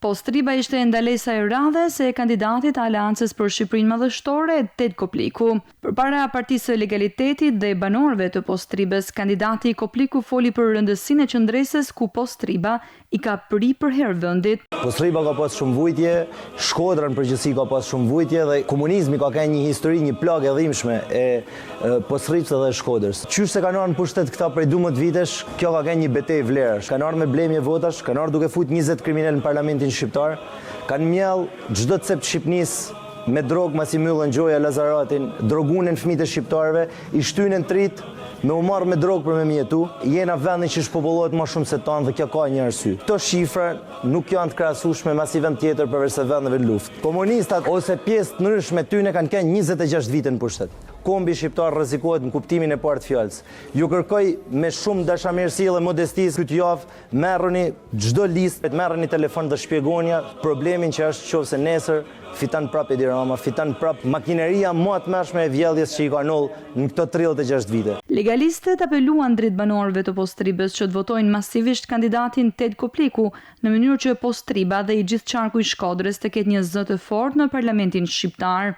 Postriba ishte ndalesa e rrallë se e kandidatit të Aleancës për Shqipërinë Madhështore, Ted Kopliku. Përpara Partisë së Legalitetit dhe banorëve të Postribës, kandidati Kopliku foli për rëndësinë e qendresës ku Postriba i ka pri për herë vendit. Postriba ka pas shumë vujtje, Shkodra në përgjithësi ka pas shumë vujtje dhe komunizmi ka një histori, një plagë e dhimbshme e Postribës dhe Shkodrës. Qysh se kanë ardhur në pushtet këta prej 12 vitesh, kjo ka një betejë vlerash. Kanë ardhur me blemje votash, kanë ardhur duke fut 20 kriminal në parlamentin shqiptar, kanë mjell çdo cep të Shqipnisë me drogë masi myllën Gjoja Lazaratin, drogunen fëmijët e shqiptarëve, i shtynen trit me u marrë me drogë për me mjetu, jena vendin që shpopullohet më shumë se tonë dhe kjo ka një arsye. Këto shifra nuk janë të krahasueshme me asnjë vend tjetër përveç se vendeve në luftë. Komunistat ose pjesë të ndryshme tyne kanë qenë 26 vite në pushtet. Kombi shqiptar rrezikohet në kuptimin e parë të fjalës. Ju kërkoj me shumë dashamirësi dhe modestisë këtë javë, merrni çdo listë, merrni telefon dhe shpjegonja problemin që është qofse nesër fiton prap Edi Rama, fiton prap makineria më e tmerrshme e vjedhjes që i ka ndodhur në këto 36 vite. Legalistët apeluan drejt banorëve të Postribës që të votojnë masivisht kandidatin Ted Kopliku në mënyrë që Postriba dhe i gjithë qarku i Shkodrës të ketë një zë të fortë në parlamentin shqiptar.